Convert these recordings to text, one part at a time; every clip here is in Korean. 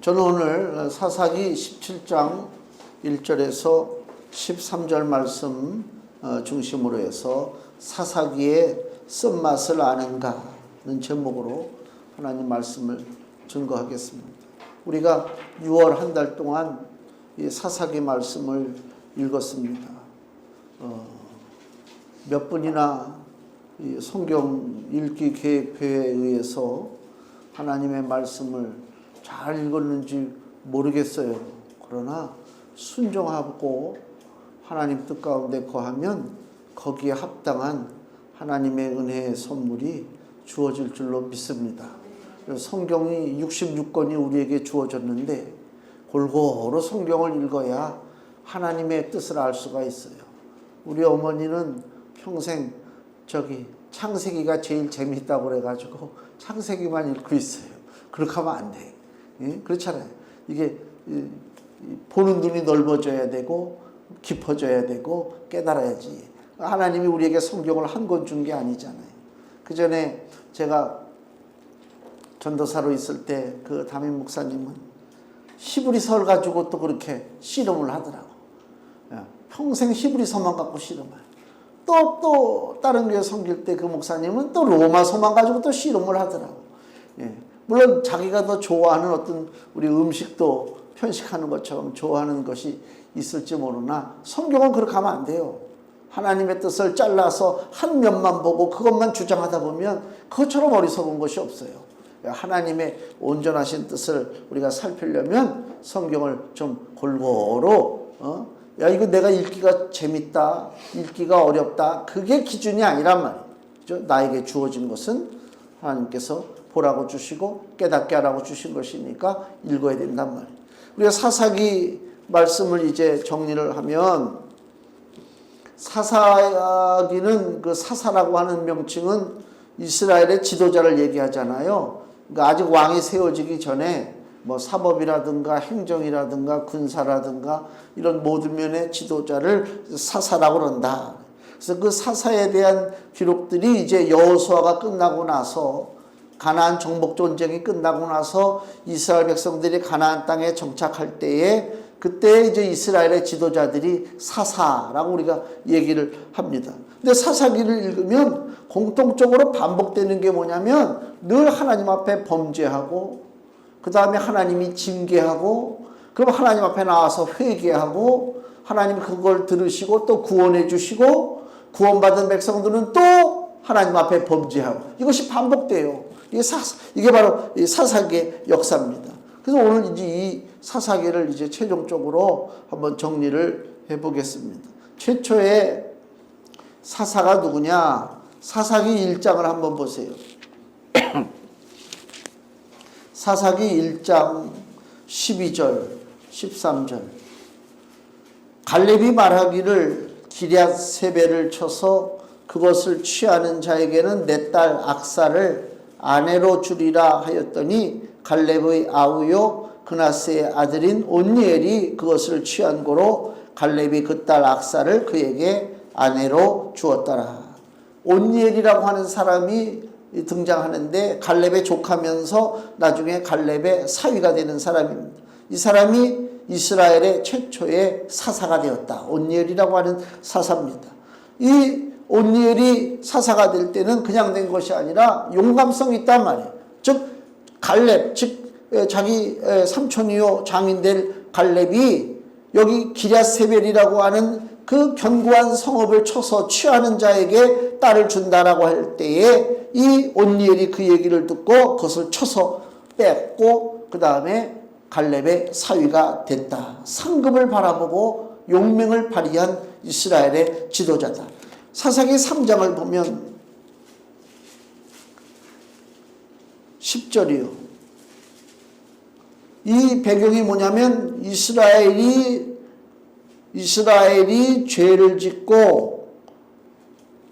저는 오늘 사사기 17장 1절에서 13절 말씀 중심으로 해서 사사기의 쓴맛을 아는가는 제목으로 하나님 말씀을 증거하겠습니다. 우리가 6월 한 달 동안 이 사사기 말씀을 읽었습니다. 몇 분이나 이 성경 읽기 계획표에 의해서 하나님의 말씀을 잘 읽었는지 모르겠어요. 그러나 순종하고 하나님 뜻 가운데 거하면 거기에 합당한 하나님의 은혜의 선물이 주어질 줄로 믿습니다. 성경이 66권이 우리에게 주어졌는데 골고루 성경을 읽어야 하나님의 뜻을 알 수가 있어요. 우리 어머니는 평생 창세기가 제일 재밌다고 그래가지고 창세기만 읽고 있어요. 그렇게 하면 안 돼. 예? 그렇잖아요. 이게 보는 눈이 넓어져야 되고 깊어져야 되고 깨달아야지. 하나님이 우리에게 성경을 한 권 준 게 아니잖아요. 그 전에 제가 전도사로 있을 때 그 담임 목사님은 히브리서를 가지고 또 그렇게 씨름을 하더라고. 평생 히브리서만 갖고 씨름해요. 또 다른 교회 섬길 때 그 목사님은 또 로마서만 가지고 또 씨름을 하더라고. 예. 물론 자기가 더 좋아하는 어떤 우리 음식도 편식하는 것처럼 좋아하는 것이 있을지 모르나 성경은 그렇게 하면 안 돼요. 하나님의 뜻을 잘라서 한 면만 보고 그것만 주장하다 보면 그것처럼 어리석은 것이 없어요. 하나님의 온전하신 뜻을 우리가 살피려면 성경을 좀 골고루 야 이거 내가 읽기가 재밌다, 읽기가 어렵다, 그게 기준이 아니란 말이에요. 나에게 주어진 것은 하나님께서 보라고 주시고 깨닫게 하라고 주신 것이니까 읽어야 된단 말이에요. 우리가 사사기 말씀을 이제 정리를 하면 사사기는 그 사사라고 하는 명칭은 이스라엘의 지도자를 얘기하잖아요. 그러니까 아직 왕이 세워지기 전에 뭐 사법이라든가 행정이라든가 군사라든가 이런 모든 면의 지도자를 사사라고 그런다. 그래서 그 사사에 대한 기록들이 이제 여호수아가 끝나고 나서 가나안 정복 전쟁이 끝나고 나서 이스라엘 백성들이 가나안 땅에 정착할 때에 그때 이제 이스라엘의 지도자들이 사사라고 우리가 얘기를 합니다. 근데 사사기를 읽으면 공통적으로 반복되는 게 뭐냐면 늘 하나님 앞에 범죄하고 그 다음에 하나님이 징계하고 그럼 하나님 앞에 나와서 회개하고 하나님 그걸 들으시고 또 구원해 주시고 구원받은 백성들은 또 하나님 앞에 범죄하고 이것이 반복돼요. 이게 바로 이 사사기의 역사입니다. 그래서 오늘 이제 이 사사기를 이제 최종적으로 한번 정리를 해보겠습니다. 최초의 사사가 누구냐? 사사기 1장을 한번 보세요. 사사기 1장 12절, 13절. 갈렙이 말하기를 기럇 세벨을 쳐서 그것을 취하는 자에게는 내 딸 악사를 아내로 주리라 하였더니 갈렙의 아우요 그나스의 아들인 온니엘이 그것을 취한 고로 갈렙이 그 딸 악사를 그에게 아내로 주었더라. 온니엘이라고 하는 사람이 등장하는데 갈렙의 조카면서 나중에 갈렙의 사위가 되는 사람입니다. 이 사람이 이스라엘의 최초의 사사가 되었다. 온니엘이라고 하는 사사입니다. 이 온니엘이 사사가 될 때는 그냥 된 것이 아니라 용감성이 있단 말이에요. 즉 갈렙, 즉 자기 삼촌이요 장인 될 갈렙이 여기 기럇세벨이라고 하는 그 견고한 성읍을 쳐서 취하는 자에게 딸을 준다라고 할 때에 이 온니엘이 그 얘기를 듣고 그것을 쳐서 뺐고 그 다음에 갈렙의 사위가 됐다. 상급을 바라보고 용맹을 발휘한 이스라엘의 지도자다. 사사기 3장을 보면 10절이요. 이 배경이 뭐냐면 이스라엘이 죄를 짓고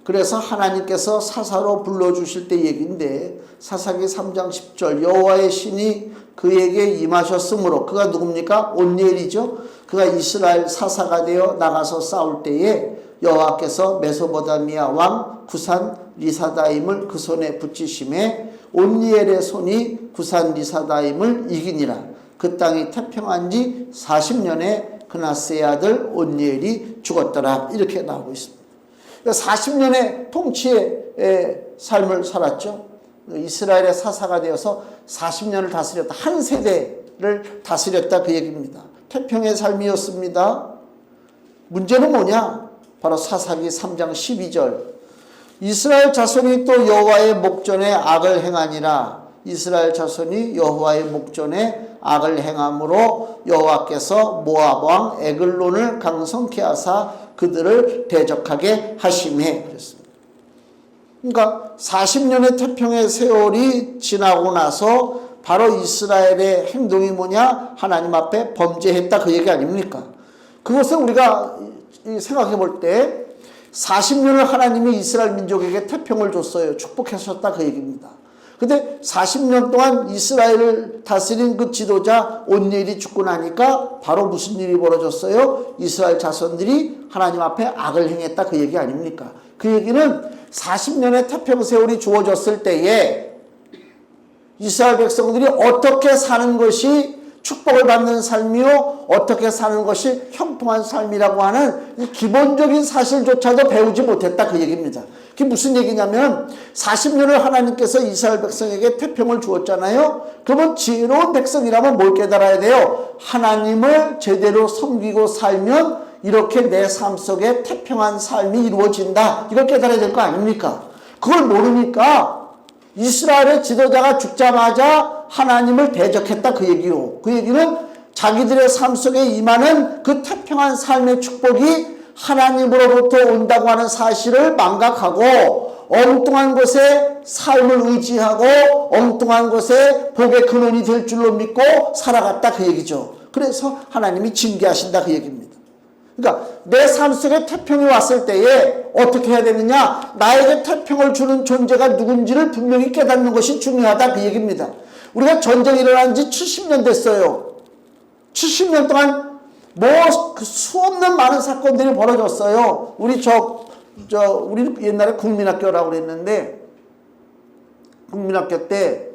그래서 하나님께서 사사로 불러주실 때 얘기인데 사사기 3장 10절 여호와의 신이 그에게 임하셨으므로 그가 누굽니까? 온니엘이죠. 그가 이스라엘 사사가 되어 나가서 싸울 때에 여호와께서 메소포타미아 왕 구산 리사다임을 그 손에 붙이심에 온니엘의 손이 구산 리사다임을 이기니라. 그 땅이 태평한 지 40년에 그나스의 아들 온니엘이 죽었더라. 이렇게 나오고 있습니다. 40년의 통치의 삶을 살았죠. 이스라엘의 사사가 되어서 40년을 다스렸다. 한 세대를 다스렸다 그 얘기입니다. 태평의 삶이었습니다. 문제는 뭐냐? 바로 사사기 3장 12절. 이스라엘 자손이 또 여호와의 목전에 악을 행하니라. 이스라엘 자손이 여호와의 목전에 악을 행함으로 여호와께서 모압 왕 에글론을 강성케 하사 그들을 대적하게 하심에 그랬습니다. 그러니까 40년의 태평의 세월이 지나고 나서 바로 이스라엘의 행동이 뭐냐? 하나님 앞에 범죄했다 그 얘기 아닙니까? 그것은 우리가 생각해 볼 때 40년을 하나님이 이스라엘 민족에게 태평을 줬어요. 축복하셨다 그 얘기입니다. 근데 40년 동안 이스라엘을 다스린 그 지도자 온니엘이 죽고 나니까 바로 무슨 일이 벌어졌어요? 이스라엘 자손들이 하나님 앞에 악을 행했다 그 얘기 아닙니까? 그 얘기는 40년의 태평 세월이 주어졌을 때에 이스라엘 백성들이 어떻게 사는 것이 축복을 받는 삶이요, 어떻게 사는 것이 형통한 삶이라고 하는 이 기본적인 사실조차도 배우지 못했다 그 얘기입니다. 그게 무슨 얘기냐면 40년을 하나님께서 이스라엘 백성에게 태평을 주었잖아요. 그러면 지혜로운 백성이라면 뭘 깨달아야 돼요? 하나님을 제대로 섬기고 살면 이렇게 내 삶 속에 태평한 삶이 이루어진다. 이걸 깨달아야 될 거 아닙니까? 그걸 모르니까 이스라엘의 지도자가 죽자마자 하나님을 대적했다 그 얘기요. 그 얘기는 자기들의 삶 속에 임하는 그 태평한 삶의 축복이 하나님으로부터 온다고 하는 사실을 망각하고 엉뚱한 것에 삶을 의지하고 엉뚱한 것에 복의 근원이 될 줄로 믿고 살아갔다 그 얘기죠. 그래서 하나님이 징계하신다 그 얘기입니다. 그러니까 내 삶 속에 태평이 왔을 때에 어떻게 해야 되느냐? 나에게 태평을 주는 존재가 누군지를 분명히 깨닫는 것이 중요하다 그 얘기입니다. 우리가 전쟁이 일어난 지 70년 됐어요. 70년 동안 그 수없는 많은 사건들이 벌어졌어요. 우리 옛날에 국민학교라고 그랬는데 국민학교 때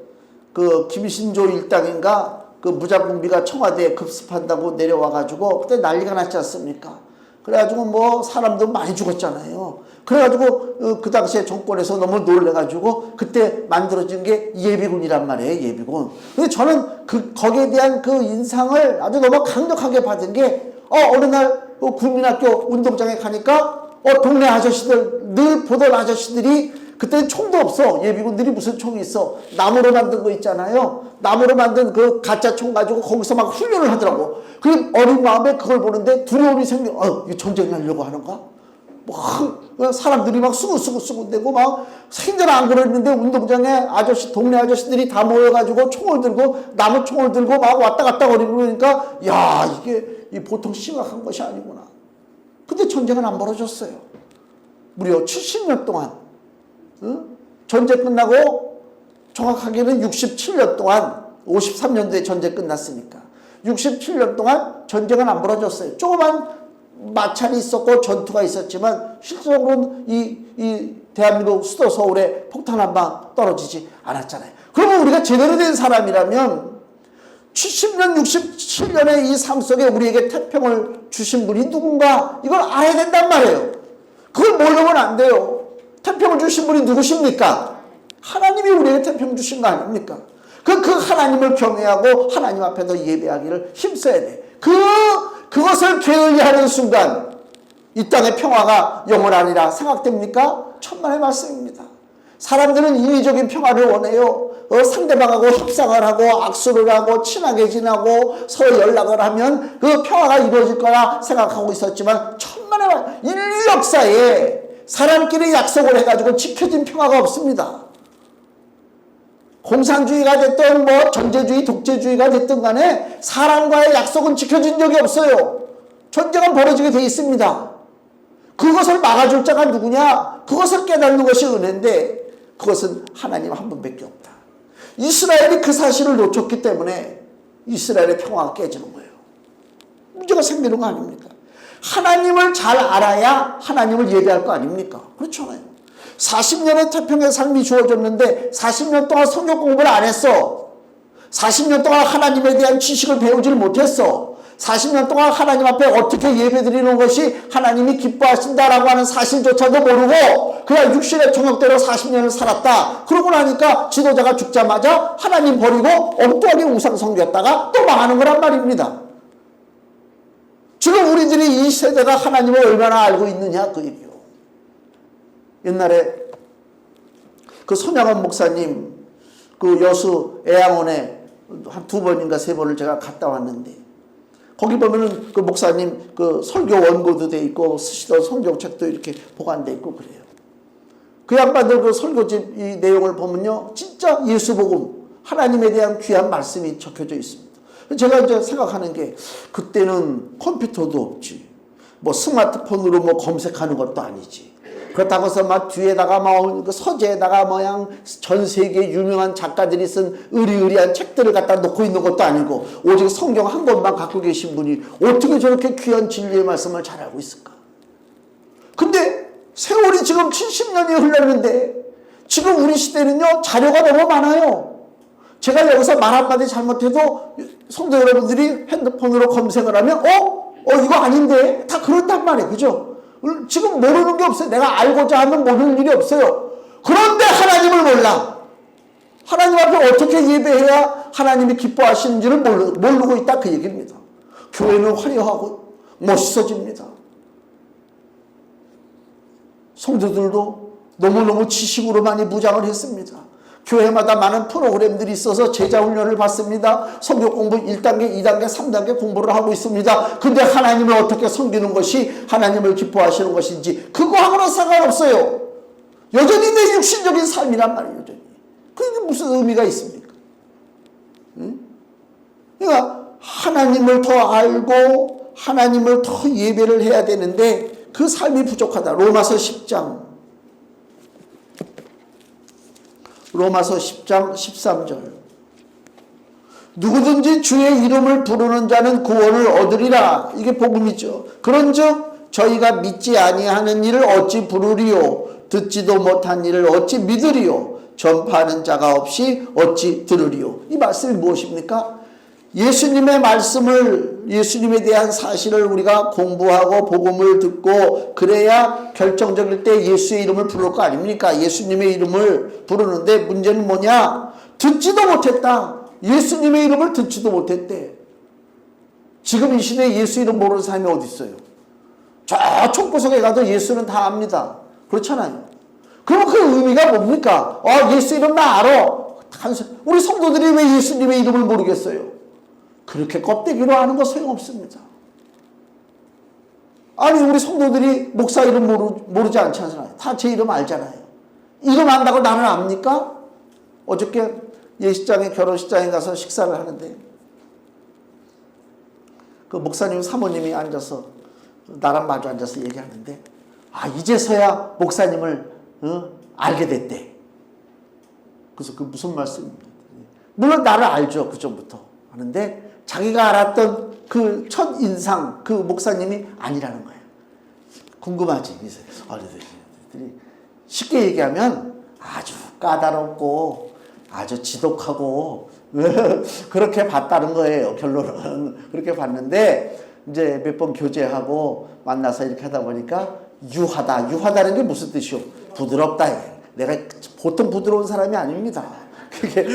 그 김신조 일당인가 그 무자공비가 청와대에 급습한다고 내려와가지고 그때 난리가 났지 않습니까? 그래가지고 뭐 사람도 많이 죽었잖아요. 그래가지고 그 당시에 정권에서 너무 놀래가지고 그때 만들어진 게 예비군이란 말이에요. 예비군. 근데 저는 거기에 대한 그 인상을 아주 너무 강력하게 받은 게 어느 날 국민학교 운동장에 가니까 동네 아저씨들 늘 보던 아저씨들이 그때는 총도 없어. 예비군들이 무슨 총이 있어. 나무로 만든 거 있잖아요. 나무로 만든 그 가짜 총 가지고 거기서 막 훈련을 하더라고. 그 어린 마음에 그걸 보는데 두려움이 생겨. 이거 전쟁 나려고 하는가? 사람들이 막 수군대고 막 생전 안 그랬는데 운동장에 동네 아저씨들이 다 모여가지고 총을 들고 나무 총을 들고 막 왔다 갔다 거리고 그러니까 야 이게 보통 심각한 것이 아니구나. 근데 전쟁은 안 벌어졌어요. 무려 70년 동안. 전쟁 끝나고 정확하게는 67년 동안 53년도에 전쟁 끝났으니까 67년 동안 전쟁은 안 벌어졌어요. 조그만 마찰이 있었고 전투가 있었지만 실질적으로는 이 대한민국 수도 서울에 폭탄 한 방 떨어지지 않았잖아요. 그러면 우리가 제대로 된 사람이라면 70년 67년의 이 삶 속에 우리에게 태평을 주신 분이 누군가 이걸 알아야 된단 말이에요. 그걸 모르면 안 돼요. 태평을 주신 분이 누구십니까? 하나님이 우리에게 태평 주신 거 아닙니까? 그 하나님을 경외하고 하나님 앞에서 예배하기를 힘써야 돼. 그것을 게을리하는 순간 이 땅의 평화가 영원하리라 생각됩니까? 천만의 말씀입니다. 사람들은 인위적인 평화를 원해요. 상대방하고 협상을 하고 악수를 하고 친하게 지내고 서로 연락을 하면 그 평화가 이루어질 거라 생각하고 있었지만 천만의 인류 역사에 사람끼리 약속을 해가지고 지켜진 평화가 없습니다. 공산주의가 됐든 뭐 전제주의, 독재주의가 됐든 간에 사람과의 약속은 지켜진 적이 없어요. 전쟁은 벌어지게 돼 있습니다. 그것을 막아줄 자가 누구냐? 그것을 깨닫는 것이 은혜인데 그것은 하나님 한 분밖에 없다. 이스라엘이 그 사실을 놓쳤기 때문에 이스라엘의 평화가 깨지는 거예요. 문제가 생기는 거 아닙니까? 하나님을 잘 알아야 하나님을 예배할 거 아닙니까? 그렇잖아요. 40년의 태평의 삶이 주어졌는데 40년 동안 성경 공부를 안 했어. 40년 동안 하나님에 대한 지식을 배우지를 못했어. 40년 동안 하나님 앞에 어떻게 예배드리는 것이 하나님이 기뻐하신다라고 하는 사실조차도 모르고 그냥 육신의 통역대로 40년을 살았다. 그러고 나니까 지도자가 죽자마자 하나님 버리고 엉뚱하게 우상 섬겼다가 또 망하는 거란 말입니다. 지금 우리들이 이 세대가 하나님을 얼마나 알고 있느냐 그 얘기요. 옛날에 그 손양원 목사님 그 여수 애양원에 한 2번인가 3번을 제가 갔다 왔는데 거기 보면은 그 목사님 그 설교 원고도 돼 있고 쓰시던 성경책도 이렇게 보관돼 있고 그래요. 그 양반들 그 설교집 이 내용을 보면요, 진짜 예수복음 하나님에 대한 귀한 말씀이 적혀져 있습니다. 제가 이제 생각하는 게 그때는 컴퓨터도 없지, 뭐 스마트폰으로 뭐 검색하는 것도 아니지. 그렇다고 해서 막 뒤에다가 막 서재에다가 모양 전 세계 유명한 작가들이 쓴 의리의리한 책들을 갖다 놓고 있는 것도 아니고 오직 성경 한 권만 갖고 계신 분이 어떻게 저렇게 귀한 진리의 말씀을 잘 알고 있을까? 근데 세월이 지금 70년이 흘렀는데 지금 우리 시대는요 자료가 너무 많아요. 제가 여기서 말 한마디 잘못해도 성도 여러분들이 핸드폰으로 검색을 하면 이거 아닌데 다 그런단 말이에요. 그죠? 지금 모르는 게 없어요. 내가 알고자 하면 모르는 일이 없어요. 그런데 하나님을 몰라. 하나님 앞에 어떻게 예배해야 하나님이 기뻐하시는지를 모르고 있다 그 얘기입니다. 교회는 화려하고 멋있어집니다. 성도들도 너무너무 지식으로 많이 무장을 했습니다. 교회마다 많은 프로그램들이 있어서 제자훈련을 받습니다. 성경 공부 1단계, 2단계, 3단계 공부를 하고 있습니다. 근데 하나님을 어떻게 섬기는 것이 하나님을 기뻐하시는 것인지 그거하고는 상관없어요. 여전히 내 육신적인 삶이란 말이에요. 여전히. 그게 무슨 의미가 있습니까? 응? 그러니까 하나님을 더 알고 하나님을 더 예배를 해야 되는데 그 삶이 부족하다. 로마서 10장 13절. 누구든지 주의 이름을 부르는 자는 구원을 얻으리라. 이게 복음이죠. 그런즉 저희가 믿지 아니하는 일을 어찌 부르리요? 듣지도 못한 일을 어찌 믿으리요? 전파하는 자가 없이 어찌 들으리요? 이 말씀이 무엇입니까? 예수님의 말씀을, 예수님에 대한 사실을 우리가 공부하고 복음을 듣고 그래야 결정적일 때 예수의 이름을 부를 거 아닙니까? 예수님의 이름을 부르는데 문제는 뭐냐? 듣지도 못했다. 예수님의 이름을 듣지도 못했대. 지금 이 시대에 예수 이름 모르는 사람이 어디 있어요? 저 촌구석에 가도 예수는 다 압니다. 그렇잖아요. 그럼 그 의미가 뭡니까? 예수 이름 나 알아. 우리 성도들이 왜 예수님의 이름을 모르겠어요? 그렇게 껍데기로 하는 거 소용없습니다. 아니 우리 성도들이 목사 이름 모르지 않잖아요. 다 제 이름 알잖아요. 이름 안다고 나는 압니까? 어저께 예식장에 결혼식장에 가서 식사를 하는데 그 목사님 사모님이 앉아서 나랑 마주 앉아서 얘기하는데 이제서야 목사님을 알게 됐대. 그래서 그 무슨 말씀입니까? 물론 나를 알죠. 그 전부터. 하는데 자기가 알았던 그 첫 인상 그 목사님이 아니라는 거예요. 궁금하지? 쉽게 얘기하면 아주 까다롭고 아주 지독하고 그렇게 봤다는 거예요. 결론은 그렇게 봤는데 이제 몇 번 교제하고 만나서 이렇게 하다 보니까 유하다는 게 무슨 뜻이요? 부드럽다. 내가 보통 부드러운 사람이 아닙니다. 그게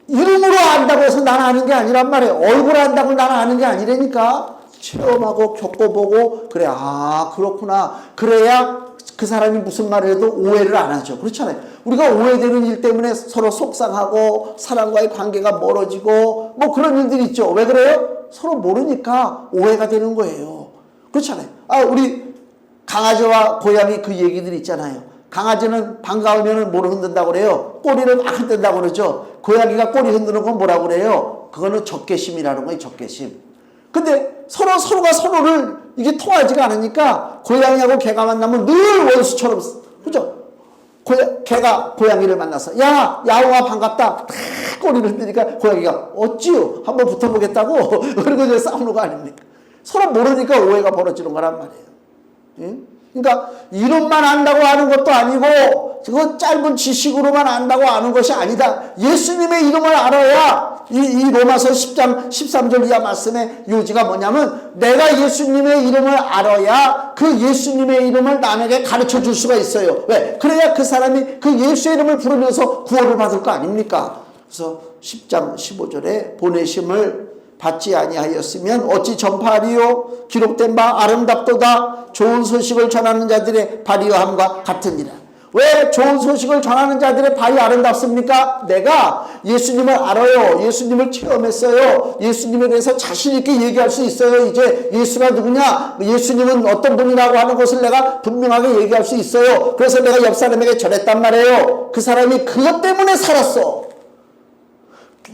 이름으로 안다고 해서 나는 아는 게 아니란 말이에요. 얼굴 안다고 나는 아는 게 아니라니까. 체험하고 겪어보고 그래 그렇구나. 그래야 그 사람이 무슨 말을 해도 오해를 안 하죠. 그렇잖아요. 우리가 오해되는 일 때문에 서로 속상하고 사람과의 관계가 멀어지고 뭐 그런 일들이 있죠. 왜 그래요? 서로 모르니까 오해가 되는 거예요. 그렇잖아요. 우리 강아지와 고양이 그 얘기들 있잖아요. 강아지는 반가우면 뭐를 흔든다고 그래요? 꼬리를 막 흔든다고 그러죠. 고양이가 꼬리 흔드는 건 뭐라고 그래요? 그거는 적개심이라는 거예요. 적개심. 근데 서로가 서로를 이게 통하지가 않으니까 고양이하고 개가 만나면 늘 원수처럼, 그죠? 개가 고양이를 만나서 야옹아 반갑다 탁 꼬리를 흔드니까 고양이가 어찌요? 한번 붙어보겠다고 그리고 이제 싸우는 거 아닙니까? 서로 모르니까 오해가 벌어지는 거란 말이에요. 예? 그러니까 이름만 안다고 아는 것도 아니고 그 짧은 지식으로만 안다고 아는 것이 아니다. 예수님의 이름을 알아야 이 로마서 10장 13절 이하 말씀의 요지가 뭐냐면 내가 예수님의 이름을 알아야 그 예수님의 이름을 남에게 가르쳐 줄 수가 있어요. 왜? 그래야 그 사람이 그 예수의 이름을 부르면서 구원을 받을 거 아닙니까? 그래서 10장 15절에 보내심을 받지 아니하였으면 어찌 전파하리요? 기록된 바 아름답도다. 좋은 소식을 전하는 자들의 발이함과 같으니라. 왜 좋은 소식을 전하는 자들의 발이 아름답습니까? 내가 예수님을 알아요. 예수님을 체험했어요. 예수님에 대해서 자신 있게 얘기할 수 있어요. 이제 예수가 누구냐? 예수님은 어떤 분이라고 하는 것을 내가 분명하게 얘기할 수 있어요. 그래서 내가 옆 사람에게 전했단 말이에요. 그 사람이 그것 때문에 살았어.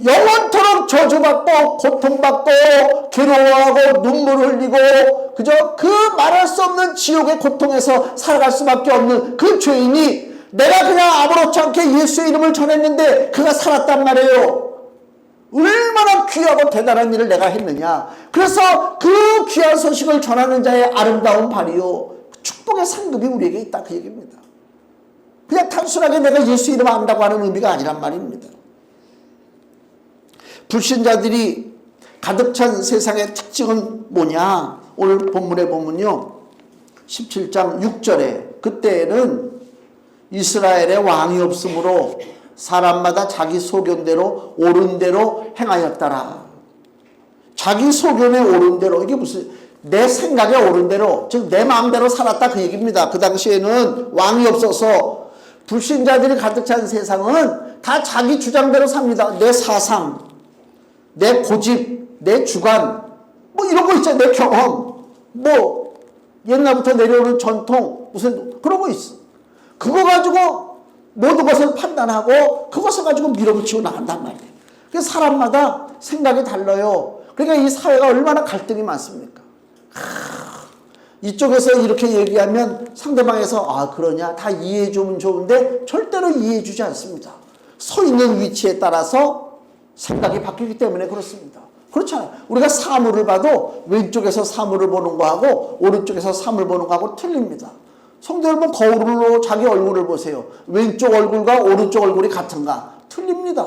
영원토록 저주받고 고통받고 괴로워하고 눈물을 흘리고 그저 그 말할 수 없는 지옥의 고통에서 살아갈 수밖에 없는 그 죄인이 내가 그냥 아무렇지 않게 예수의 이름을 전했는데 그가 살았단 말이에요. 얼마나 귀하고 대단한 일을 내가 했느냐. 그래서 그 귀한 소식을 전하는 자의 아름다운 발이요 축복의 상급이 우리에게 있다 그 얘기입니다. 그냥 단순하게 내가 예수 이름 안다고 하는 의미가 아니란 말입니다. 불신자들이 가득 찬 세상의 특징은 뭐냐? 오늘 본문에 보면요 17장 6절에 그때에는 이스라엘의 왕이 없으므로 사람마다 자기 소견대로 옳은 대로 행하였더라. 자기 소견에 옳은 대로, 이게 무슨 내 생각에 옳은 대로, 즉 내 마음대로 살았다 그 얘기입니다. 그 당시에는 왕이 없어서 불신자들이 가득 찬 세상은 다 자기 주장대로 삽니다. 내 사상, 내 고집, 내 주관, 뭐 이런 거 있잖아요. 내 경험, 뭐 옛날부터 내려오는 전통, 무슨 그런 거 있어. 그거 가지고 모든 것을 판단하고 그것을 가지고 밀어붙이고 나간단 말이에요. 그래서 사람마다 생각이 달라요. 그러니까 이 사회가 얼마나 갈등이 많습니까? 이쪽에서 이렇게 얘기하면 상대방에서 아 그러냐 다 이해해주면 좋은데 절대로 이해해주지 않습니다. 서 있는 위치에 따라서 생각이 바뀌기 때문에 그렇습니다. 그렇잖아요. 우리가 사물을 봐도 왼쪽에서 사물을 보는 거하고 오른쪽에서 사물 보는 거하고 틀립니다. 성도 여러분 거울로 자기 얼굴을 보세요. 왼쪽 얼굴과 오른쪽 얼굴이 같은가? 틀립니다.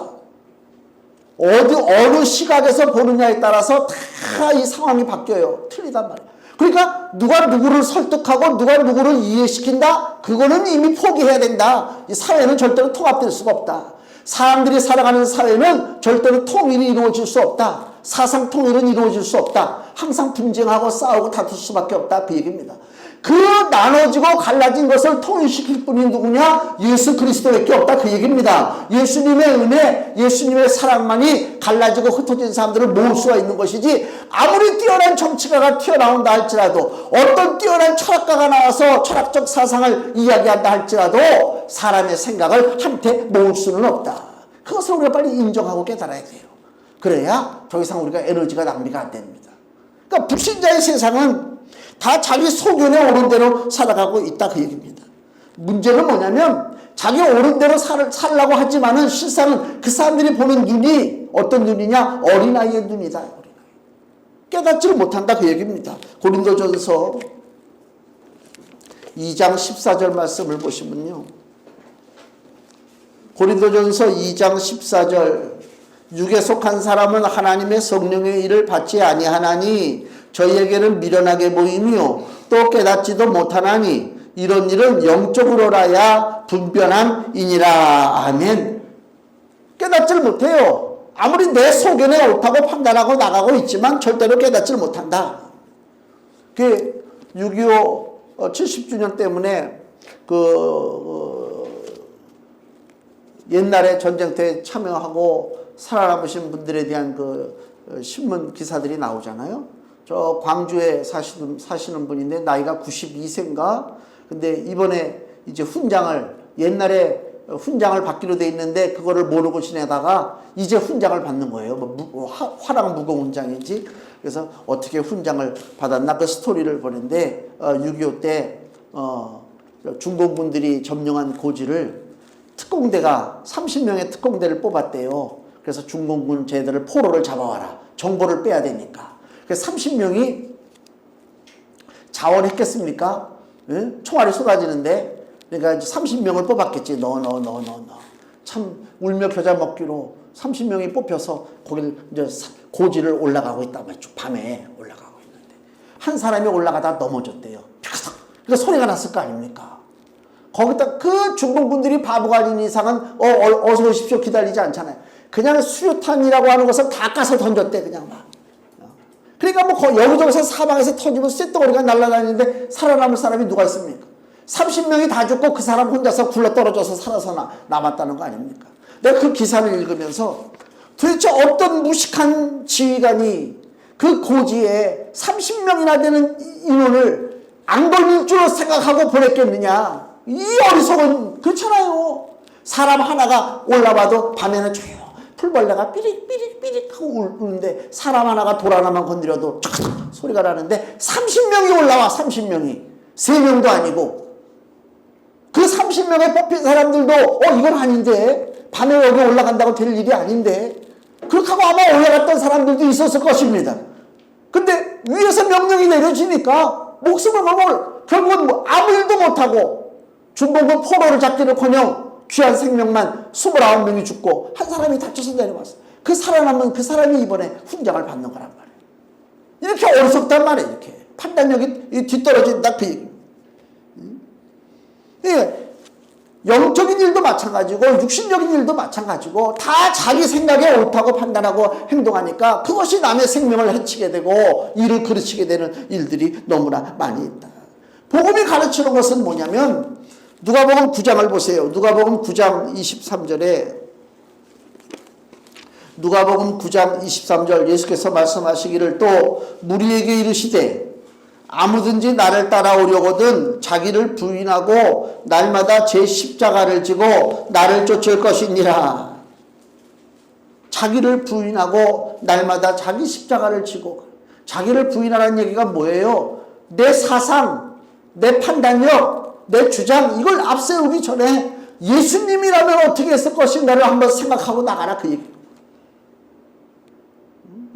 어느 시각에서 보느냐에 따라서 다 이 상황이 바뀌어요. 틀리단 말이에요. 그러니까 누가 누구를 설득하고 누가 누구를 이해시킨다? 그거는 이미 포기해야 된다. 이 사회는 절대로 통합될 수가 없다. 사람들이 살아가는 사회는 절대로 통일이 이루어질 수 없다. 사상 통일은 이루어질 수 없다. 항상 분쟁하고 싸우고 다툴 수밖에 없다. 그 얘기입니다. 그 나눠지고 갈라진 것을 통일시킬 분이 누구냐? 예수 그리스도밖에 없다. 그 얘기입니다. 예수님의 은혜, 예수님의 사랑만이 갈라지고 흩어진 사람들을 모을 수가 있는 것이지 아무리 뛰어난 정치가가 튀어나온다 할지라도 어떤 뛰어난 철학가가 나와서 철학적 사상을 이야기한다 할지라도 사람의 생각을 한테 모을 수는 없다. 그것을 우리가 빨리 인정하고 깨달아야 돼요. 그래야 더 이상 우리가 에너지가 낭비가 안 됩니다. 그러니까 불신자의 세상은 다 자기 소견에 옳은 대로 살아가고 있다 그 얘기입니다. 문제는 뭐냐면 자기 옳은 대로 살라고 하지만은 실상은 그 사람들이 보는 눈이 어떤 눈이냐? 어린아이의 눈이다. 어린아이. 깨닫지를 못한다 그 얘기입니다. 고린도전서 2장 14절 말씀을 보시면요. 고린도전서 2장 14절 육에 속한 사람은 하나님의 성령의 일을 받지 아니하나니 저희에게는 미련하게 보이며 또 깨닫지도 못하나니 이런 일은 영적으로라야 분변함이니라. 아멘. 깨닫지를 못해요. 아무리 내 소견에 옳다고 판단하고 나가고 있지만 절대로 깨닫지를 못한다. 그 6.25 70주년 때문에 옛날에 전쟁터에 참여하고 살아남으신 분들에 대한 신문 기사들이 나오잖아요. 저 광주에 사시는 분인데 나이가 92세인가? 근데 이번에 이제 옛날에 훈장을 받기로 돼 있는데 그거를 모르고 지내다가 이제 훈장을 받는 거예요. 화랑 무공 훈장인지. 그래서 어떻게 훈장을 받았나 그 스토리를 보는데 6.25 때 중공군들이 점령한 고지를 특공대가 30명의 특공대를 뽑았대요. 그래서 중공군 쟤들을 포로를 잡아와라. 정보를 빼야 되니까. 그래서 30명이 자원했겠습니까? 예? 총알이 쏟아지는데 그러니까 이제 30명을 뽑았겠지. 너. 참 울며 겨자 먹기로 30명이 뽑혀서 거기를 이제 고지를 올라가고 있다 말이죠. 밤에 올라가고 있는데 한 사람이 올라가다 넘어졌대요. 그러니까 소리가 났을 거 아닙니까? 거기다 그 중동분들이 바보가 아닌 이상은 어서 오십시오 기다리지 않잖아요. 그냥 수류탄이라고 하는 것을 다 까서 던졌대 그냥 막. 그러니까 뭐 여기저기서 사방에서 터지고 쇳덩어리가 날아다니는데 살아남을 사람이 누가 있습니까? 30명이 다 죽고 그 사람 혼자서 굴러떨어져서 살아서 남았다는 거 아닙니까? 내가 그 기사를 읽으면서 도대체 어떤 무식한 지휘관이 그 고지에 30명이나 되는 인원을 안 걸릴 줄로 생각하고 보냈겠느냐. 이 어리석은 그렇잖아요. 사람 하나가 올라와도 밤에는 조용 풀벌레가 삐릭 하고 우는데 사람 하나가 돌 하나만 건드려도 촥 소리가 나는데 30명이 올라와. 30명이 3명도 아니고 그 30명에 뽑힌 사람들도 이건 아닌데 밤에 여기 올라간다고 될 일이 아닌데 그렇게 하고 아마 올라갔던 사람들도 있었을 것입니다. 근데 위에서 명령이 내려지니까 목숨을 걸고 결국은 뭐 아무 일도 못하고 중동군 포로를 잡기는커녕 귀한 생명만 29명이 죽고 한 사람이 다쳐서 내려왔어. 그 살아남은 그 사람이 이번에 훈장을 받는 거란 말이에요. 이렇게 어리석단 말이에요. 이렇게 판단력이 뒤떨어진다 그 얘기입니다. 예, 영적인 일도 마찬가지고 육신적인 일도 마찬가지고 다 자기 생각에 옳다고 판단하고 행동하니까 그것이 남의 생명을 해치게 되고 일을 그르치게 되는 일들이 너무나 많이 있다. 복음이 가르치는 것은 뭐냐면 누가복음 9장을 보세요. 누가복음 9장 23절에 누가복음 9장 23절 예수께서 말씀하시기를 또 무리에게 이르시되 아무든지 나를 따라오려거든 자기를 부인하고 날마다 제 십자가를 지고 나를 쫓을 것이니라. 자기를 부인하고 날마다 자기 십자가를 지고. 자기를 부인하라는 얘기가 뭐예요? 내 사상, 내 판단력, 내 주장 이걸 앞세우기 전에 예수님이라면 어떻게 했을 것인가를 한번 생각하고 나가라 그 얘기.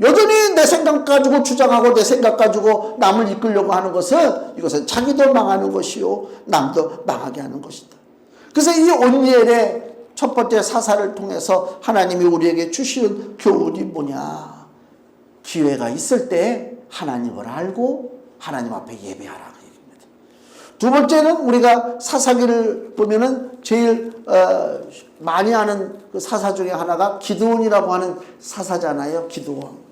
여전히 내 생각 가지고 주장하고 내 생각 가지고 남을 이끌려고 하는 것은 이것은 자기도 망하는 것이요 남도 망하게 하는 것이다. 그래서 이 온니엘의 첫 번째 사사를 통해서 하나님이 우리에게 주시는 교훈이 뭐냐. 기회가 있을 때 하나님을 알고 하나님 앞에 예배하라. 두 번째는 우리가 사사기를 보면은 제일 많이 하는 그 사사 중에 하나가 기드온이라고 하는 사사잖아요. 기드온.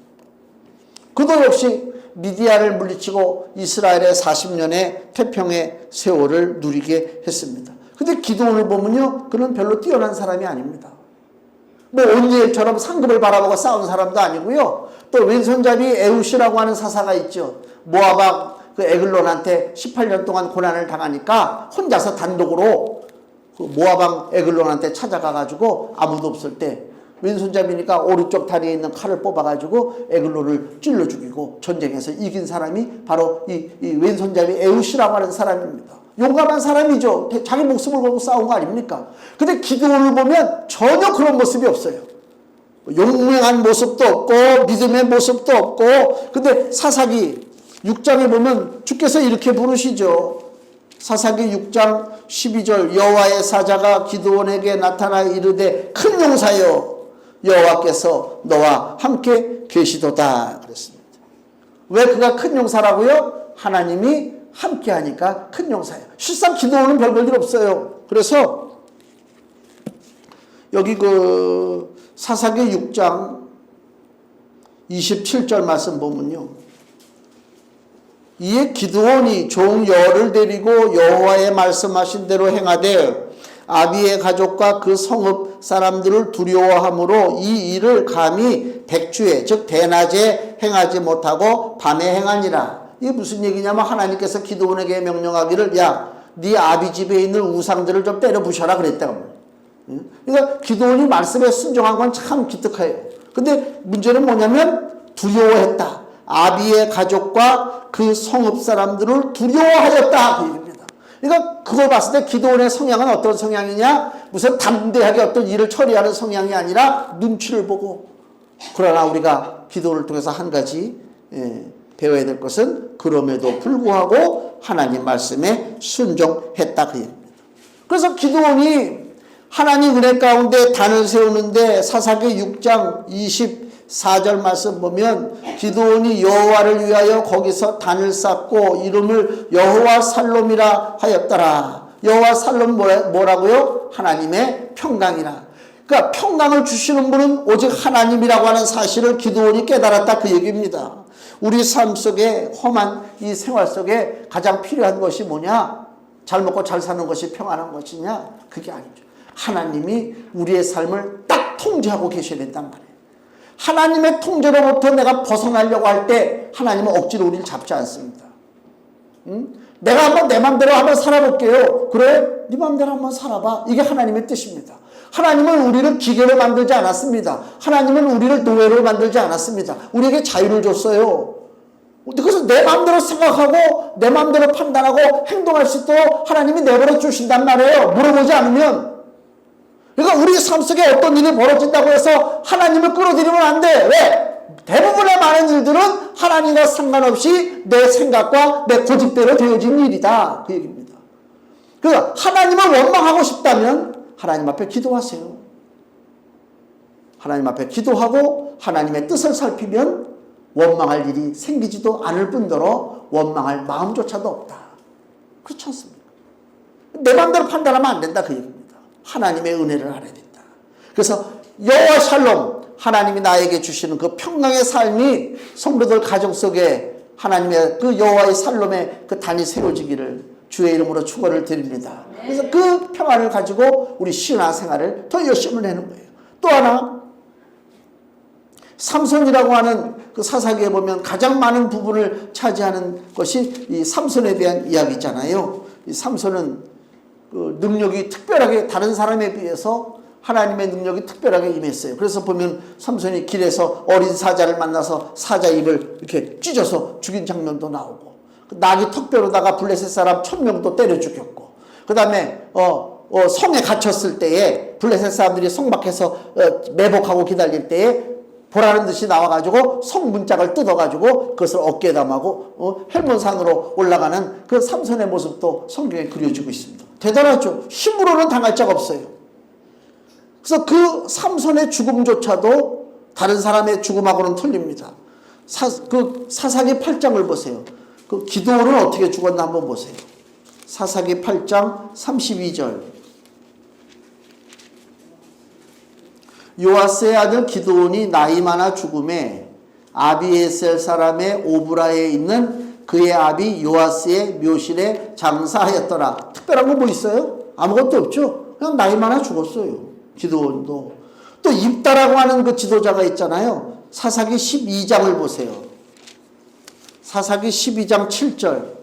그도 역시 미디안을 물리치고 이스라엘의 40년의 태평의 세월을 누리게 했습니다. 근데 기드온을 보면요, 그는 별로 뛰어난 사람이 아닙니다. 뭐 온니엘처럼 상급을 바라보고 싸운 사람도 아니고요. 또 왼손잡이 에우시라고 하는 사사가 있죠. 모압 그 에글론한테 18년 동안 고난을 당하니까 혼자서 단독으로 그 모압왕 에글론한테 찾아가가지고 아무도 없을 때 왼손잡이니까 오른쪽 다리에 있는 칼을 뽑아가지고 에글론을 찔러 죽이고 전쟁에서 이긴 사람이 바로 이 왼손잡이 에우시라고 하는 사람입니다. 용감한 사람이죠. 자기 목숨을 걸고 싸운 거 아닙니까? 근데 기드온을 보면 전혀 그런 모습이 없어요. 용맹한 모습도 없고 믿음의 모습도 없고. 근데 사사기 6장에 보면 주께서 이렇게 부르시죠. 사사기 6장 12절 여호와의 사자가 기드온에게 나타나 이르되 큰 용사여 여호와께서 너와 함께 계시도다 그랬습니다. 왜 그가 큰 용사라고요? 하나님이 함께 하니까 큰 용사예요. 실상 기드온은 별 볼 일 없어요. 그래서 여기 그 사사기 6장 27절 말씀 보면요. 이에 기드온이 종 여호를 데리고 여호와의 말씀하신 대로 행하되 아비의 가족과 그 성읍 사람들을 두려워함으로 이 일을 감히 백주에 즉 대낮에 행하지 못하고 밤에 행하니라. 이게 무슨 얘기냐면 하나님께서 기드온에게 명령하기를 야, 네 아비 집에 있는 우상들을 좀 때려 부셔라 그랬다. 그러니까 기드온이 말씀에 순종한 건 참 기특해요. 근데 문제는 뭐냐면 두려워했다. 아비의 가족과 그 성읍 사람들을 두려워하였다. 그 얘기입니다. 그러니까 그걸 봤을 때 기드온의 성향은 어떤 성향이냐? 무슨 담대하게 어떤 일을 처리하는 성향이 아니라 눈치를 보고. 그러나 우리가 기드온을 통해서 한 가지 배워야 될 것은 그럼에도 불구하고 하나님 말씀에 순종했다 그 얘기입니다. 그래서 기드온이 하나님 은혜 가운데 단을 세우는데 사사기 6장 24절 말씀 보면 기드온이 여호와를 위하여 거기서 단을 쌓고 이름을 여호와 살롬이라 하였더라. 여호와 살롬 뭐라고요? 하나님의 평강이라. 그러니까 평강을 주시는 분은 오직 하나님이라고 하는 사실을 기드온이 깨달았다 그 얘기입니다. 우리 삶 속에 험한 이 생활 속에 가장 필요한 것이 뭐냐? 잘 먹고 잘 사는 것이 평안한 것이냐? 그게 아니죠. 하나님이 우리의 삶을 딱 통제하고 계셔야 된단 말이에요. 하나님의 통제로부터 내가 벗어나려고 할 때 하나님은 억지로 우리를 잡지 않습니다. 내가 한번 내 맘대로 한번 살아볼게요. 그래? 네 맘대로 한번 살아봐. 이게 하나님의 뜻입니다. 하나님은 우리를 기계로 만들지 않았습니다. 하나님은 우리를 노예로 만들지 않았습니다. 우리에게 자유를 줬어요. 그래서 내 마음대로 생각하고 내 마음대로 판단하고 행동할 수 있도록 하나님이 내버려 주신단 말이에요. 물어보지 않으면. 그러니까 우리 삶 속에 어떤 일이 벌어진다고 해서 하나님을 끌어들이면 안 돼. 왜? 대부분의 많은 일들은 하나님과 상관없이 내 생각과 내 고집대로 되어진 일이다. 그 얘기입니다. 그러니까 하나님을 원망하고 싶다면 하나님 앞에 기도하세요. 하나님 앞에 기도하고 하나님의 뜻을 살피면 원망할 일이 생기지도 않을 뿐더러 원망할 마음조차도 없다. 그렇지 않습니까? 내 마음대로 판단하면 안 된다 그 얘기입니다. 하나님의 은혜를 알아야 된다. 그래서 여호와 샬롬 하나님이 나에게 주시는 그 평강의 삶이 성도들 가정 속에 하나님의 그 여호와의 샬롬의 그 단이 세워지기를 주의 이름으로 축원을 드립니다. 그래서 그 평안을 가지고 우리 신앙생활을 더 열심히 내는 거예요. 또 하나 삼손이라고 하는 그 사사기에 보면 가장 많은 부분을 차지하는 것이 이 삼손에 대한 이야기잖아요. 이 삼손은 그 능력이 특별하게 다른 사람에 비해서 하나님의 능력이 특별하게 임했어요. 그래서 보면 삼손이 길에서 어린 사자를 만나서 사자 입을 이렇게 찢어서 죽인 장면도 나오고 낙이 턱뼈로다가 블레셋 사람 1000명도 때려 죽였고 그 다음에 성에 갇혔을 때에 블레셋 사람들이 성 밖에서 매복하고 기다릴 때에 보라는 듯이 나와가지고 성 문짝을 뜯어가지고 그것을 어깨에 담하고 헬몬산으로 올라가는 그 삼손의 모습도 성경에 그려지고 있습니다. 대단하죠. 힘으로는 당할 자가 없어요. 그래서 그 삼손의 죽음조차도 다른 사람의 죽음하고는 틀립니다. 사사기 8장을 보세요. 그 기드온은 어떻게 죽었나 한번 보세요. 사사기 8장 32절. 요아스의 아들 기드온이 나이 많아 죽음에 아비에셀 사람의 오브라에 있는 그의 아비 요아스의 묘실에 장사하였더라. 특별한 거 뭐 있어요? 아무것도 없죠. 그냥 나이 많아 죽었어요. 기드온도. 또 입다라고 하는 그 지도자가 있잖아요. 사사기 12장을 보세요. 사사기 12장 7절.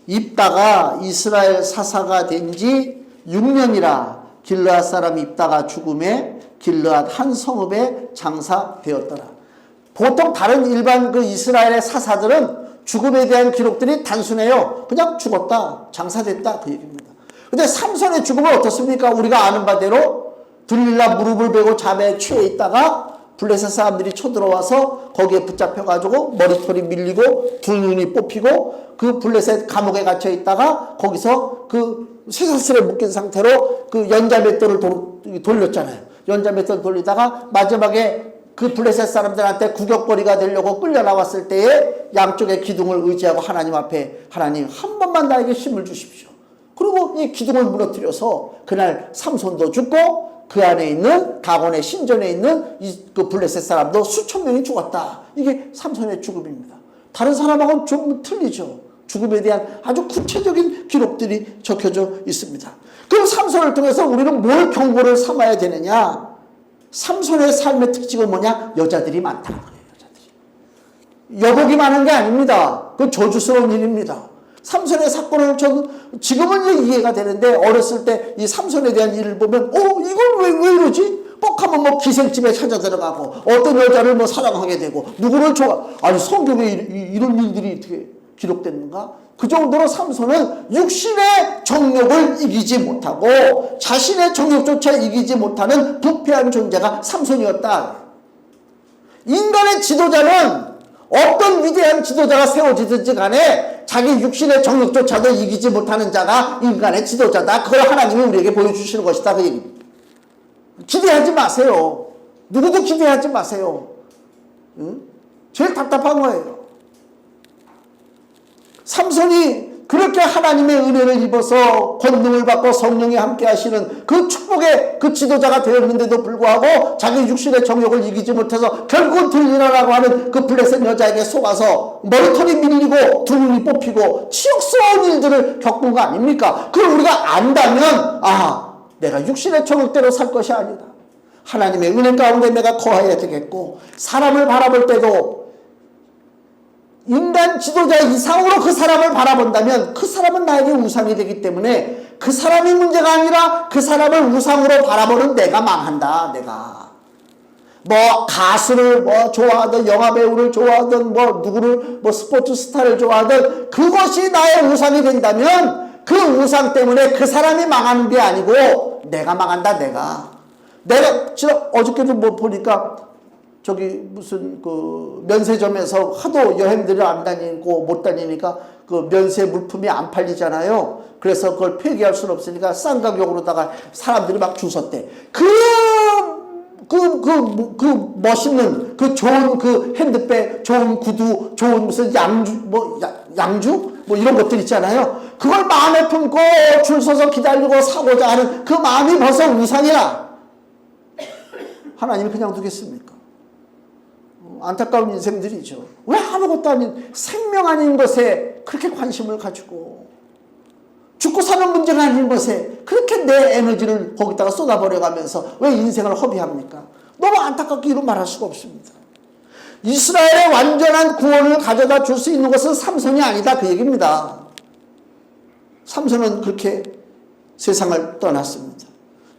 입다가 이스라엘 사사가 된 지 6년이라 길르앗 사람 입다가 죽음에 길르앗 한 성읍에 장사되었더라. 보통 다른 일반 그 이스라엘의 사사들은 죽음에 대한 기록들이 단순해요. 그냥 죽었다, 장사됐다 그 얘기입니다. 근데 삼손의 죽음은 어떻습니까? 우리가 아는 바대로 들릴라 무릎을 베고 잠에 취해 있다가 블레셋 사람들이 쳐들어와서 거기에 붙잡혀가지고 머리털이 밀리고 두 눈이 뽑히고 그 블레셋 감옥에 갇혀 있다가 거기서 그 쇠사슬에 묶인 상태로 그 연자맷돌을 돌렸잖아요. 연자맷돌 돌리다가 마지막에 그 블레셋 사람들한테 구격거리가 되려고 끌려 나왔을 때에 양쪽의 기둥을 의지하고 하나님 앞에 하나님 한 번만 나에게 힘을 주십시오. 그리고 이 기둥을 무너뜨려서 그날 삼손도 죽고 그 안에 있는 다곤의 신전에 있는 그 블레셋 사람도 수천 명이 죽었다. 이게 삼손의 죽음입니다. 다른 사람하고는 좀 틀리죠. 죽음에 대한 아주 구체적인 기록들이 적혀져 있습니다. 그럼 삼손을 통해서 우리는 뭘 경고를 삼아야 되느냐? 삼손의 삶의 특징은 뭐냐? 여자들이 많다는 거예요. 여자들이. 여복이 많은 게 아닙니다. 그건 저주스러운 일입니다. 삼손의 사건을 저는 지금은 이해가 되는데 어렸을 때 이 삼손에 대한 일을 보면 이걸 왜 이러지? 뻑하면 뭐 기생집에 찾아 들어가고 어떤 여자를 뭐 사랑하게 되고 누구를 아니 성경에 이런 일들이 어떻게 기록됐는가? 그 정도로 삼손은 육신의 정욕을 이기지 못하고 자신의 정욕조차 이기지 못하는 부패한 존재가 삼손이었다. 인간의 지도자는 어떤 위대한 지도자가 세워지든지 간에 자기 육신의 정욕조차도 이기지 못하는 자가 인간의 지도자다. 그걸 하나님이 우리에게 보여주시는 것이다. 그 얘기입니다. 기대하지 마세요. 누구도 기대하지 마세요. 응? 제일 답답한 거예요. 삼손이 그렇게 하나님의 은혜를 입어서 권능을 받고 성령이 함께 하시는 그 축복의 그 지도자가 되었는데도 불구하고 자기 육신의 정욕을 이기지 못해서 결국은 들리라라고 하는 그 블레셋 여자에게 속아서 머리털이 밀리고 두 눈이 뽑히고 치욕스러운 일들을 겪은 거 아닙니까? 그걸 우리가 안다면 내가 육신의 정욕대로 살 것이 아니다. 하나님의 은혜 가운데 내가 거해야 되겠고, 사람을 바라볼 때도 인간 지도자 이상으로 그 사람을 바라본다면 그 사람은 나에게 우상이 되기 때문에 그 사람이 문제가 아니라 그 사람을 우상으로 바라보는 내가 망한다. 내가 가수를 좋아하든 영화배우를 좋아하든 누구를 스포츠 스타를 좋아하든 그것이 나의 우상이 된다면 그 우상 때문에 그 사람이 망하는 게 아니고 내가 망한다. 내가 어저께도 보니까 저기 무슨 그 면세점에서 하도 여행들을 안 다니고 못 다니니까 그 면세 물품이 안 팔리잖아요. 그래서 그걸 폐기할 수는 없으니까 싼 가격으로다가 사람들이 막 줄 섰대. 그 멋있는 그 좋은 그 핸드백, 좋은 구두, 좋은 무슨 양주 이런 것들 있잖아요. 그걸 마음에 품고 줄 서서 기다리고 사고자 하는 그 마음이 벌써 우상이야. 하나님이 그냥 두겠습니까? 안타까운 인생들이죠. 왜 아무것도 아닌 생명 아닌 것에 그렇게 관심을 가지고 죽고 사는 문제가 아닌 것에 그렇게 내 에너지를 거기다가 쏟아버려가면서 왜 인생을 허비합니까? 너무 안타깝게 말할 수가 없습니다. 이스라엘의 완전한 구원을 가져다 줄 수 있는 것은 삼손이 아니다. 그 얘기입니다. 삼손은 그렇게 세상을 떠났습니다.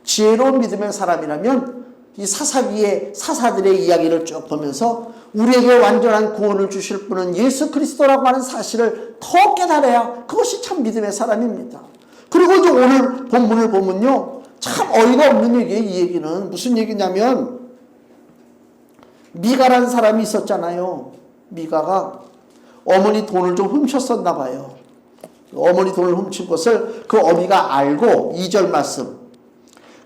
지혜로운 믿음의 사람이라면 이 사사들의 이야기를 쭉 보면서 우리에게 완전한 구원을 주실 분은 예수 그리스도라고 하는 사실을 더 깨달아야 그것이 참 믿음의 사람입니다. 그리고 이제 오늘 본문을 보면요, 참 어이가 없는 얘기예요. 이 얘기는 무슨 얘기냐면 미가라는 사람이 있었잖아요. 미가가 어머니 돈을 좀 훔쳤었나 봐요. 어머니 돈을 훔친 것을 그 어미가 알고 2절 말씀,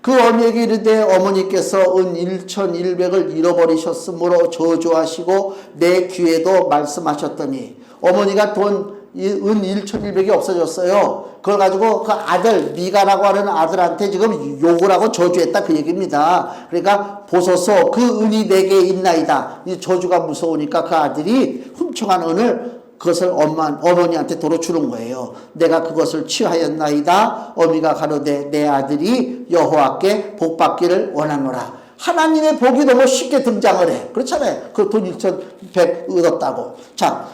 그 어미에게 이르되 어머니께서 은 1,100을 잃어버리셨으므로 저주하시고 내 귀에도 말씀하셨더니, 어머니가 은 1,100이 없어졌어요. 그걸 가지고 그 아들 미가라고 하는 아들한테 지금 욕을 하고 저주했다. 그 얘기입니다. 그러니까 보소서 그 은이 내게 있나이다. 이 저주가 무서우니까 그 아들이 훔쳐간 은을 그것을 어머니한테 도로 주는 거예요. 내가 그것을 취하였나이다. 어미가 가로되 내 아들이 여호와께 복받기를 원하노라. 하나님의 복이 너무 쉽게 등장을 해. 그렇잖아요. 그 돈 1,100 얻었다고. 자,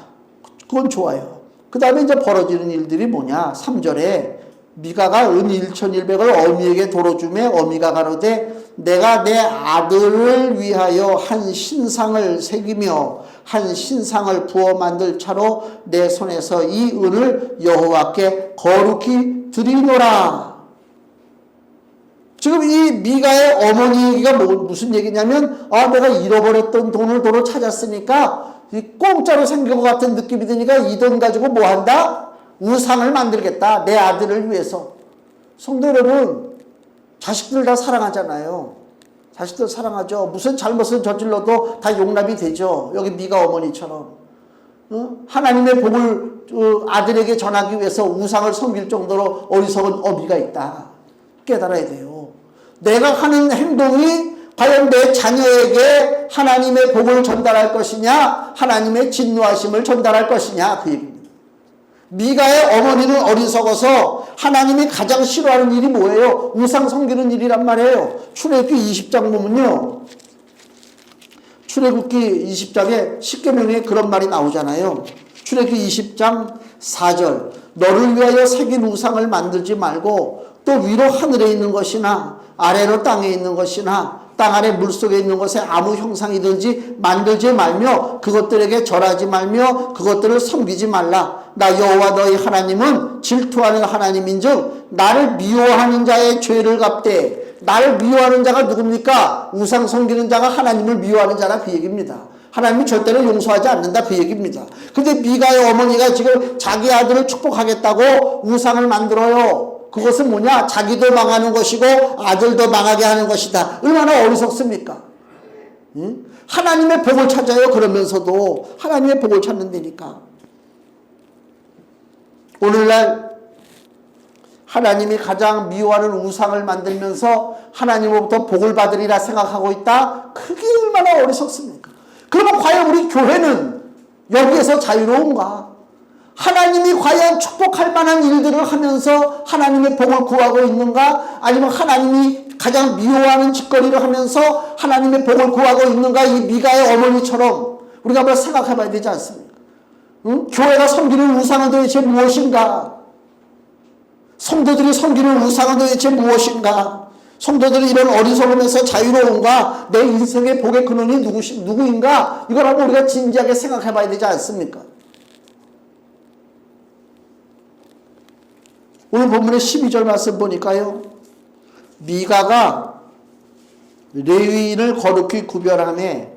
그건 좋아요. 그 다음에 이제 벌어지는 일들이 뭐냐. 3절에 미가가 은 1,100을 어미에게 도로 주매 어미가 가로되 내가 내 아들을 위하여 한 신상을 새기며 한 신상을 부어 만들 차로 내 손에서 이 은을 여호와께 거룩히 드리노라. 지금 이 미가의 어머니 얘기가 무슨 얘기냐면 내가 잃어버렸던 돈을 도로 찾았으니까 공짜로 생긴 것 같은 느낌이 드니까 이 돈 가지고 뭐 한다? 우상을 만들겠다. 내 아들을 위해서. 성도 여러분, 자식들 다 사랑하잖아요. 자식들 사랑하죠. 무슨 잘못을 저질러도 다 용납이 되죠. 여기 미가 어머니처럼. 하나님의 복을 아들에게 전하기 위해서 우상을 섬길 정도로 어리석은 어미가 있다. 깨달아야 돼요. 내가 하는 행동이 과연 내 자녀에게 하나님의 복을 전달할 것이냐, 하나님의 진노하심을 전달할 것이냐, 그 얘기입니다. 미가의 어머니는 어리석어서 하나님이 가장 싫어하는 일이 뭐예요? 우상 섬기는 일이란 말이에요. 출애굽기 20장 보면요, 출애굽기 20장에 십계명에 그런 말이 나오잖아요. 출애굽기 20장 4절, 너를 위하여 새긴 우상을 만들지 말고 또 위로 하늘에 있는 것이나 아래로 땅에 있는 것이나 땅 아래 물속에 있는 것에 아무 형상이든지 만들지 말며 그것들에게 절하지 말며 그것들을 섬기지 말라. 나 여호와 너희 하나님은 질투하는 하나님인즉 나를 미워하는 자의 죄를 갚되. 나를 미워하는 자가 누굽니까? 우상 섬기는 자가 하나님을 미워하는 자라 그 얘기입니다. 하나님이 절대로 용서하지 않는다 그 얘기입니다. 근데 미가의 어머니가 지금 자기 아들을 축복하겠다고 우상을 만들어요. 그것은 뭐냐? 자기도 망하는 것이고 아들도 망하게 하는 것이다. 얼마나 어리석습니까? 응? 하나님의 복을 찾아요. 그러면서도 하나님의 복을 찾는 데니까. 오늘날 하나님이 가장 미워하는 우상을 만들면서 하나님으로부터 복을 받으리라 생각하고 있다? 그게 얼마나 어리석습니까? 그러면 과연 우리 교회는 여기에서 자유로운가? 하나님이 과연 축복할 만한 일들을 하면서 하나님의 복을 구하고 있는가? 아니면 하나님이 가장 미워하는 짓거리를 하면서 하나님의 복을 구하고 있는가? 이 미가의 어머니처럼 우리가 한번 생각해 봐야 되지 않습니까? 응? 교회가 섬기는 우상은 도대체 무엇인가? 성도들이 섬기는 우상은 도대체 무엇인가? 성도들이 이런 어리석음에서 자유로운가? 내 인생의 복의 근원이 누구인가? 이걸 한번 우리가 진지하게 생각해 봐야 되지 않습니까? 오늘 본문의 12절 말씀 보니까요. 미가가 레위인을 거룩히 구별함에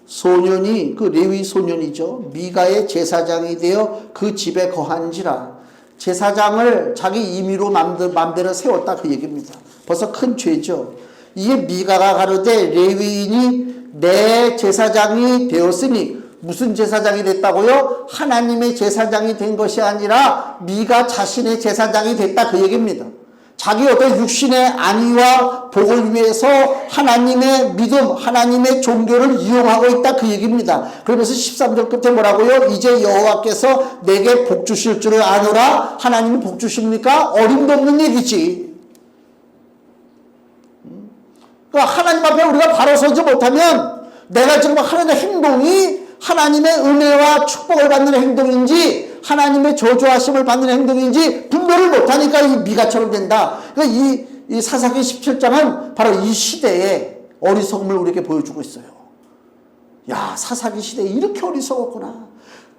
소년이 그 레위 소년이죠. 미가의 제사장이 되어 그 집에 거한지라. 제사장을 자기 임의로 맘대로 세웠다 그 얘기입니다. 벌써 큰 죄죠. 이게 미가가 가로되 레위인이 내 제사장이 되었으니 무슨 제사장이 됐다고요? 하나님의 제사장이 된 것이 아니라 미가 자신의 제사장이 됐다 그 얘기입니다. 자기 어떤 육신의 안위와 복을 위해서 하나님의 믿음, 하나님의 종교를 이용하고 있다 그 얘기입니다. 그러면서 13절 끝에 뭐라고요? 이제 여호와께서 내게 복 주실 줄을 아노라. 하나님이 복 주십니까? 어림도 없는 얘기지. 그러니까 하나님 앞에 우리가 바로 서지 못하면 내가 지금 하는 행동이 하나님의 은혜와 축복을 받는 행동인지 하나님의 저주하심을 받는 행동인지 분별을 못하니까 이 미가처럼 된다. 그러니까 이 사사기 17장은 바로 이 시대의 어리석음을 우리에게 보여주고 있어요. 야, 사사기 시대에 이렇게 어리석었구나.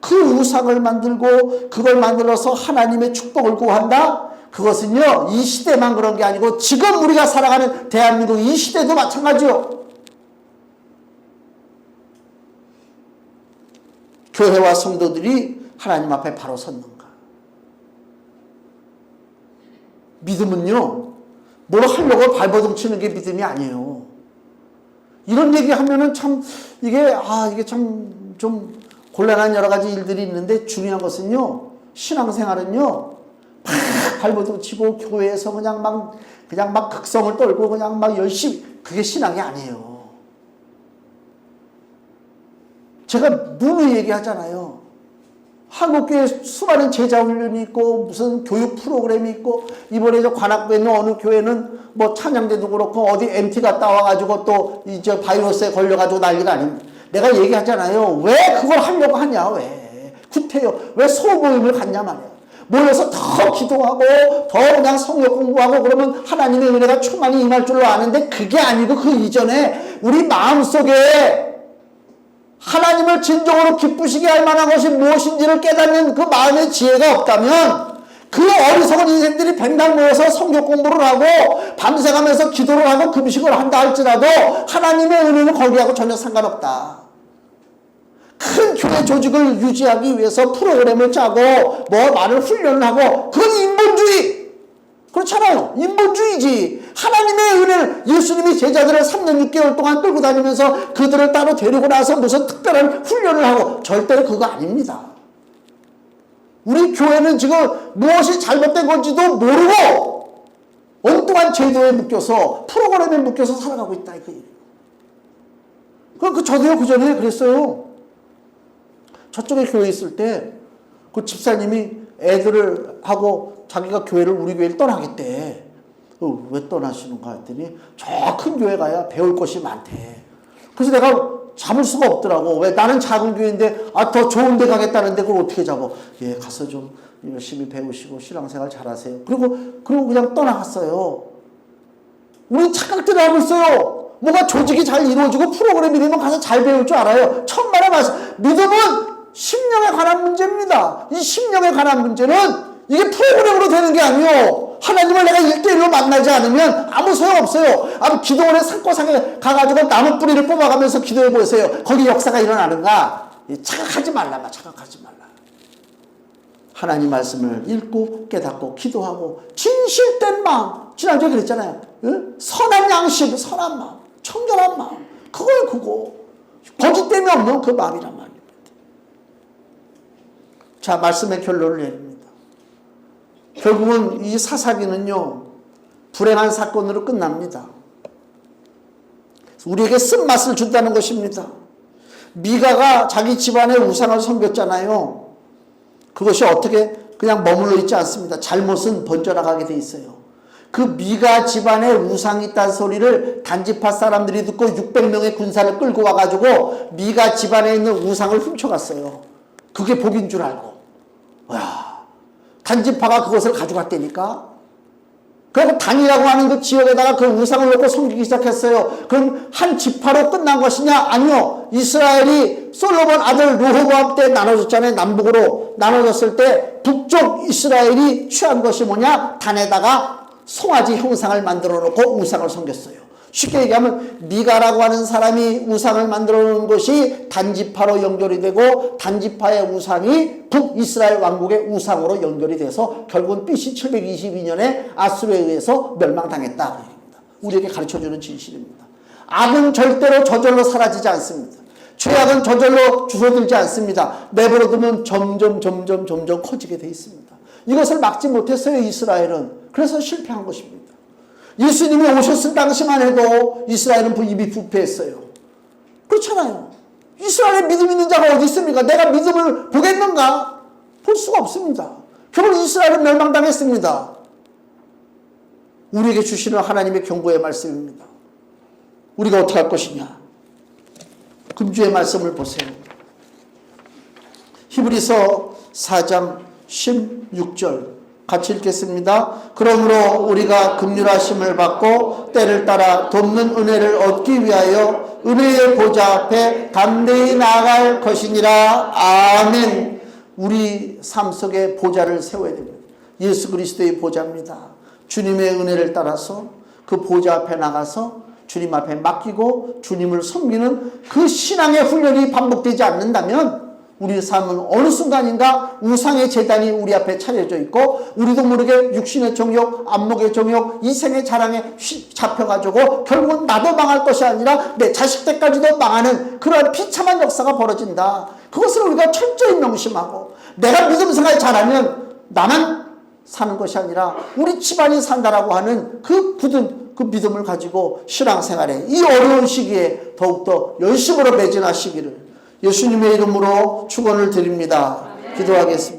그 우상을 만들고 그걸 만들어서 하나님의 축복을 구한다? 그것은요, 이 시대만 그런 게 아니고 지금 우리가 살아가는 대한민국 이 시대도 마찬가지요. 교회와 성도들이 하나님 앞에 바로 섰는가? 믿음은요, 뭘 하려고 발버둥 치는 게 믿음이 아니에요. 이런 얘기 하면은 참, 이게 참 좀 곤란한 여러 가지 일들이 있는데 중요한 것은요, 신앙생활은요, 막 발버둥 치고 교회에서 그냥 막 극성을 떨고 그냥 막 열심히, 그게 신앙이 아니에요. 제가 누누이 얘기하잖아요. 한국교회 수많은 제자훈련이 있고 무슨 교육 프로그램이 있고 이번에 저 관악구에 있는 어느 교회는 뭐 찬양대도 그렇고 어디 MT 갔다 와가지고 또 이제 바이러스에 걸려가지고 난리가 아닙니다. 내가 얘기하잖아요. 왜 그걸 하려고 하냐? 왜? 구태여. 왜 소모임을 갖냐 말이야. 모여서 더 기도하고 더 그냥 성경 공부하고 그러면 하나님의 은혜가 충만히 임할 줄로 아는데 그게 아니고 그 이전에 우리 마음속에 하나님을 진정으로 기쁘시게 할 만한 것이 무엇인지를 깨닫는 그 마음의 지혜가 없다면 그 어리석은 인생들이 백날 모여서 성경 공부를 하고 밤새가면서 기도를 하고 금식을 한다 할지라도 하나님의 은혜는 거기하고 전혀 상관없다. 큰 교회 조직을 유지하기 위해서 프로그램을 짜고 뭐 많은 훈련을 하고 그건 인본주의. 그렇잖아요. 인본주의지. 하나님의 은혜를 예수님이 제자들을 3년 6개월 동안 끌고 다니면서 그들을 따로 데리고 나서 무슨 특별한 훈련을 하고 절대로 그거 아닙니다. 우리 교회는 지금 무엇이 잘못된 건지도 모르고 엉뚱한 제도에 묶여서 프로그램에 묶여서 살아가고 있다. 저도요 그전에 그랬어요. 저쪽에 교회 있을 때 그 집사님이 애들을 하고 자기가 교회를 우리 교회를 떠나겠대. 왜 떠나시는가 했더니 저 큰 교회 가야 배울 것이 많대. 그래서 내가 잡을 수가 없더라고. 왜? 나는 작은 교회인데 더 좋은 데 가겠다는데 그걸 어떻게 잡아? 예, 가서 좀 열심히 배우시고 신앙생활 잘하세요. 그리고 그냥 떠나갔어요. 우리 착각들을 하고 있어요. 뭔가 조직이 잘 이루어지고 프로그램이 되면 가서 잘 배울 줄 알아요. 천만의 말씀. 믿음은 심령에 관한 문제입니다. 이 심령에 관한 문제는 이게 프로그램으로 되는 게 아니에요. 하나님을 내가 1대1로 만나지 않으면 아무 소용없어요. 아무 기도원의 산고상에 가가지고 나무 뿌리를 뽑아가면서 기도해 보세요. 거기 역사가 일어나는가? 착각하지 말라. 착각하지 말라. 하나님 말씀을 읽고 깨닫고 기도하고 진실된 마음, 지난주에 그랬잖아요. 응? 선한 양심, 선한 마음, 청결한 마음, 그거예요. 그거 거짓됨이 없는 그 마음이란 말입니다. 자, 말씀의 결론을 내립니다. 결국은 이 사사기는요, 불행한 사건으로 끝납니다. 우리에게 쓴맛을 준다는 것입니다. 미가가 자기 집안의 우상을 섬겼잖아요. 그것이 어떻게 그냥 머물러 있지 않습니다. 잘못은 번져나가게 돼 있어요. 그 미가 집안에 우상이 있다는 소리를 단지파 사람들이 듣고 600명의 군사를 끌고 와가지고 미가 집안에 있는 우상을 훔쳐갔어요. 그게 복인 줄 알고. 와, 단지파가 그것을 가져갔다니까. 그리고 단이라고 하는 그 지역에다가 그 우상을 놓고 섬기기 시작했어요. 그럼 한 지파로 끝난 것이냐? 아니요. 이스라엘이 솔로몬 아들 르호보암 때 나눠졌잖아요. 남북으로 나눠졌을 때 북쪽 이스라엘이 취한 것이 뭐냐? 단에다가 송아지 형상을 만들어 놓고 우상을 섬겼어요. 쉽게 얘기하면 미가라고 하는 사람이 우상을 만들어 놓은 것이 단지파로 연결이 되고 단지파의 우상이 북이스라엘 왕국의 우상으로 연결이 돼서 결국은 BC 722년에 아수르에 의해서 멸망당했다. 그 얘기입니다. 우리에게 가르쳐주는 진실입니다. 악은 절대로 저절로 사라지지 않습니다. 죄악은 저절로 줄어들지 않습니다. 내버려두면 점점 커지게 돼 있습니다. 이것을 막지 못했어요, 이스라엘은. 그래서 실패한 것입니다. 예수님이 오셨을 당시만 해도 이스라엘은 이미 부패했어요. 그렇잖아요. 이스라엘에 믿음 있는 자가 어디 있습니까? 내가 믿음을 보겠는가? 볼 수가 없습니다. 결국 이스라엘은 멸망당했습니다. 우리에게 주시는 하나님의 경고의 말씀입니다. 우리가 어떻게 할 것이냐? 금주의 말씀을 보세요. 히브리서 4장 16절 같이 읽겠습니다. 그러므로 우리가 긍휼하심을 받고 때를 따라 돕는 은혜를 얻기 위하여 은혜의 보좌 앞에 담대히 나아갈 것이니라. 아멘. 우리 삶 속에 보좌를 세워야 됩니다. 예수 그리스도의 보좌입니다. 주님의 은혜를 따라서 그 보좌 앞에 나가서 주님 앞에 맡기고 주님을 섬기는 그 신앙의 훈련이 반복되지 않는다면 우리 삶은 어느 순간인가 우상의 제단이 우리 앞에 차려져 있고 우리도 모르게 육신의 정욕, 안목의 정욕, 이생의 자랑에 잡혀가지고 결국은 나도 망할 것이 아니라 내 자식 때까지도 망하는 그런 비참한 역사가 벌어진다. 그것을 우리가 철저히 명심하고 내가 믿음 생활 잘하면 나만 사는 것이 아니라 우리 집안이 산다라고 하는 그 굳은 그 믿음을 가지고 신앙생활에 이 어려운 시기에 더욱더 열심으로 매진하시기를 예수님의 이름으로 축원을 드립니다. 기도하겠습니다.